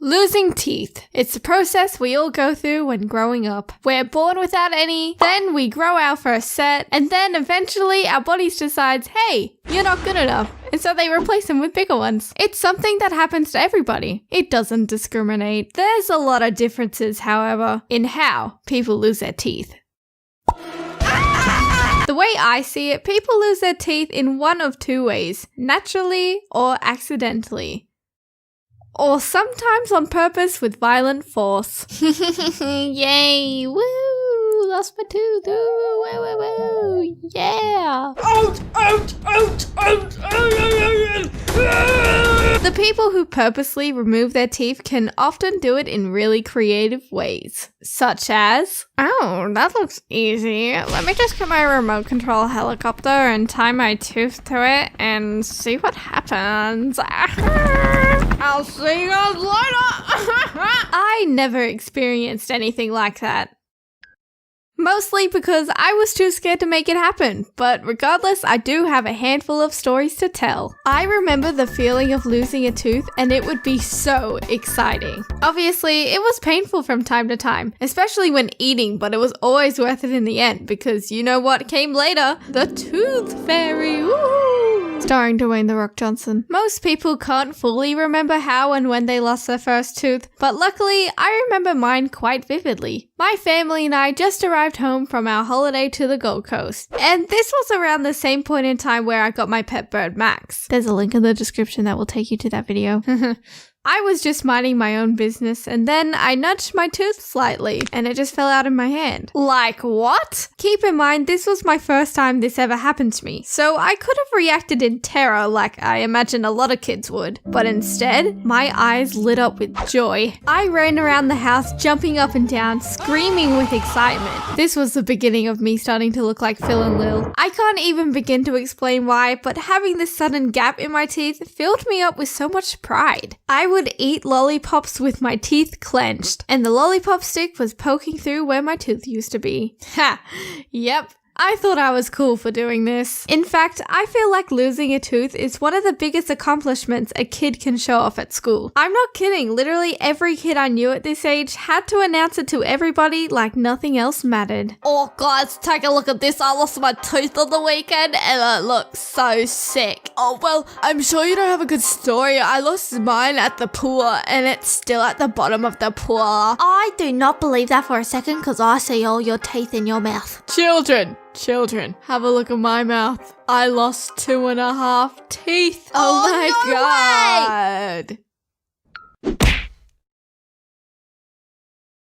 Losing teeth. It's a process we all go through when growing up. We're born without any, then we grow our first set, and then eventually our bodies decides, hey, you're not good enough, and so they replace them with bigger ones. It's something that happens to everybody. It doesn't discriminate. There's a lot of differences, however, in how people lose their teeth. The way I see it, people lose their teeth in one of two ways, naturally or accidentally. Or sometimes on purpose with violent force. Yay! Woo! Lost my tooth! Woo! Woo! Woo! Woo! Yeah! Out! Out! Out! Out! Out! The people who purposely remove their teeth can often do it in really creative ways. Such as, oh, that looks easy. Let me just get my remote control helicopter and tie my tooth to it and see what happens. I'll see you guys later. I never experienced anything like that. Mostly because I was too scared to make it happen, but regardless, I do have a handful of stories to tell. I remember the feeling of losing a tooth, and it would be so exciting. Obviously, it was painful from time to time, especially when eating, but it was always worth it in the end, because you know what came later? The Tooth Fairy! Woo! Starring Dwayne "The Rock" Johnson. Most people can't fully remember how and when they lost their first tooth, but luckily, I remember mine quite vividly. My family and I just arrived home from our holiday to the Gold Coast, and this was around the same point in time where I got my pet bird Max. There's a link in the description that will take you to that video. I was just minding my own business, and then I nudged my tooth slightly, and it just fell out of my hand. Like, what? Keep in mind, this was my first time this ever happened to me, so I could have reacted in terror like I imagine a lot of kids would. But instead, my eyes lit up with joy. I ran around the house, jumping up and down, screaming with excitement. This was the beginning of me starting to look like Phil and Lil. I can't even begin to explain why, but having this sudden gap in my teeth filled me up with so much pride. I would eat lollipops with my teeth clenched, and the lollipop stick was poking through where my tooth used to be. Ha! Yep. I thought I was cool for doing this. In fact, I feel like losing a tooth is one of the biggest accomplishments a kid can show off at school. I'm not kidding, literally every kid I knew at this age had to announce it to everybody like nothing else mattered. Oh guys, take a look at this, I lost my tooth on the weekend and it looks so sick. Oh well, I'm sure you don't have a good story. I lost mine at the pool and it's still at the bottom of the pool. I do not believe that for a second because I see all your teeth in your mouth. Children, have a look at my mouth. I lost 2.5 teeth. Oh my god.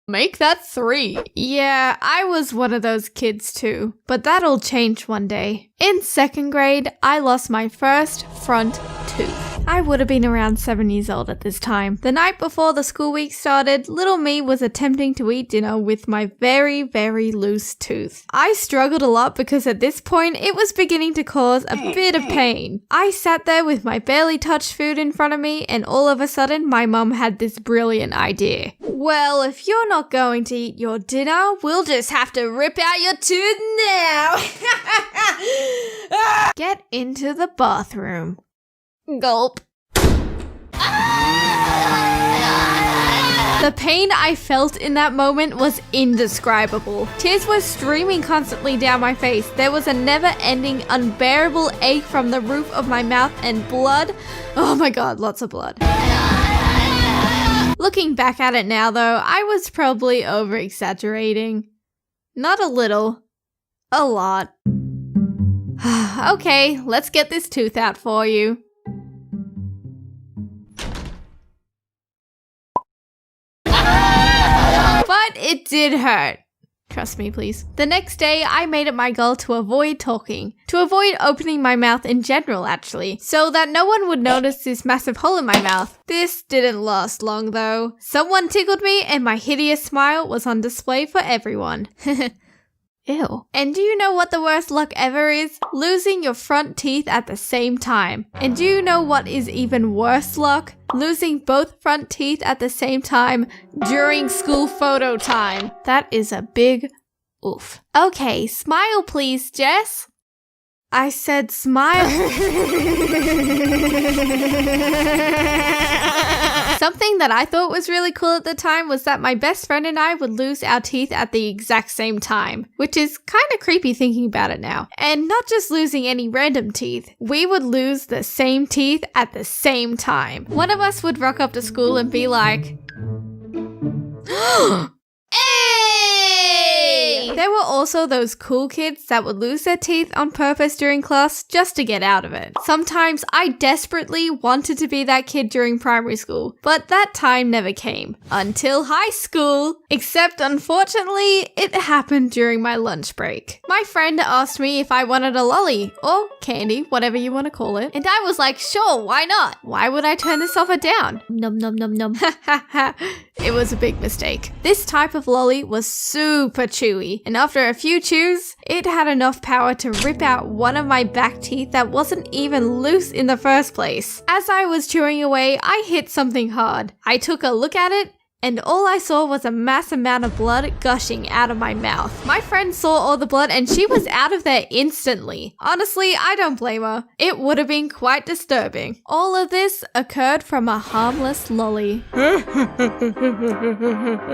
Make that 3. Yeah, I was one of those kids too. But that'll change one day. In 2nd grade, I lost my first front tooth. I would have been around 7 years old at this time. The night before the school week started, little me was attempting to eat dinner with my very, very loose tooth. I struggled a lot because at this point, it was beginning to cause a bit of pain. I sat there with my barely touched food in front of me, and all of a sudden, my mum had this brilliant idea. Well, if you're not going to eat your dinner, we'll just have to rip out your tooth now. Get into the bathroom. Gulp. The pain I felt in that moment was indescribable. Tears were streaming constantly down my face. There was a never-ending, unbearable ache from the roof of my mouth and blood. Oh my god, lots of blood. Looking back at it now though, I was probably over-exaggerating. Not a little. A lot. Okay, let's get this tooth out for you. But it did hurt. Trust me, please. The next day, I made it my goal to avoid talking. To avoid opening my mouth in general, actually. So that no one would notice this massive hole in my mouth. This didn't last long, though. Someone tickled me, and my hideous smile was on display for everyone. Ew. And do you know what the worst luck ever is? Losing your front teeth at the same time. And do you know what is even worse luck? Losing both front teeth at the same time during school photo time. That is a big oof. Okay, smile please, Jess. I said smile. Something that I thought was really cool at the time was that my best friend and I would lose our teeth at the exact same time, which is kind of creepy thinking about it now. And not just losing any random teeth, we would lose the same teeth at the same time. One of us would rock up to school and be like, Hey! There were also those cool kids that would lose their teeth on purpose during class just to get out of it. Sometimes I desperately wanted to be that kid during primary school, but that time never came. Until high school. Except unfortunately, it happened during my lunch break. My friend asked me if I wanted a lolly, or candy, whatever you want to call it, and I was like, sure, why not? Why would I turn this offer down? Num num num num. It was a big mistake. This type of lolly was super chewy, and after a few chews, it had enough power to rip out one of my back teeth that wasn't even loose in the first place. As I was chewing away, I hit something hard. I took a look at it, and all I saw was a mass amount of blood gushing out of my mouth. My friend saw all the blood and she was out of there instantly. Honestly, I don't blame her. It would have been quite disturbing. All of this occurred from a harmless lolly.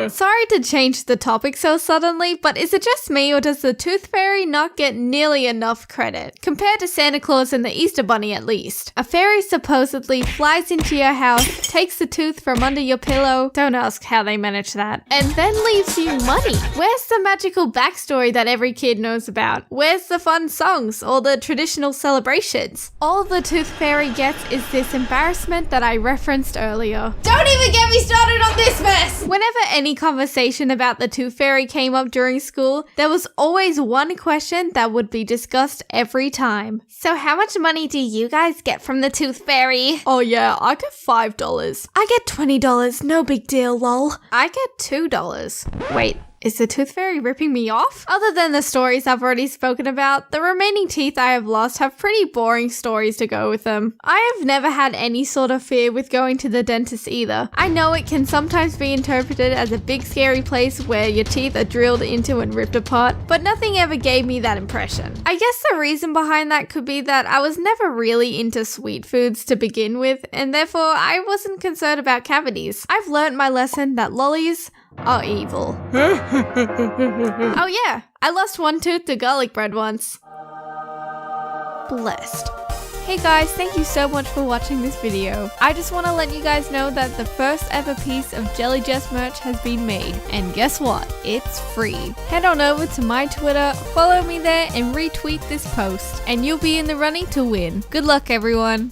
Sorry to change the topic so suddenly, but is it just me or does the Tooth Fairy not get nearly enough credit? Compared to Santa Claus and the Easter Bunny at least. A fairy supposedly flies into your house, takes the tooth from under your pillow, don't ask how they manage that, and then leaves you money. Where's the magical backstory that every kid knows about? Where's the fun songs or the traditional celebrations? All the Tooth Fairy gets is this embarrassment that I referenced earlier. Don't even get me started on this mess! Whenever any conversation about the Tooth Fairy came up during school, there was always one question that would be discussed every time. So how much money do you guys get from the Tooth Fairy? Oh yeah, I get $5. I get $20, no big deal, lol. I get $2. Wait, is the Tooth Fairy ripping me off? Other than the stories I've already spoken about, the remaining teeth I have lost have pretty boring stories to go with them. I have never had any sort of fear with going to the dentist either. I know it can sometimes be interpreted as a big scary place where your teeth are drilled into and ripped apart, but nothing ever gave me that impression. I guess the reason behind that could be that I was never really into sweet foods to begin with, and therefore I wasn't concerned about cavities. I've learnt my lesson that lollies are evil. Oh yeah, I lost one tooth to garlic bread once. Blessed. Hey guys, thank you so much for watching this video. I just want to let you guys know that the first ever piece of JellyJess merch has been made, and guess what? It's free. Head on over to my Twitter, follow me there, and retweet this post, and you'll be in the running to win. Good luck everyone.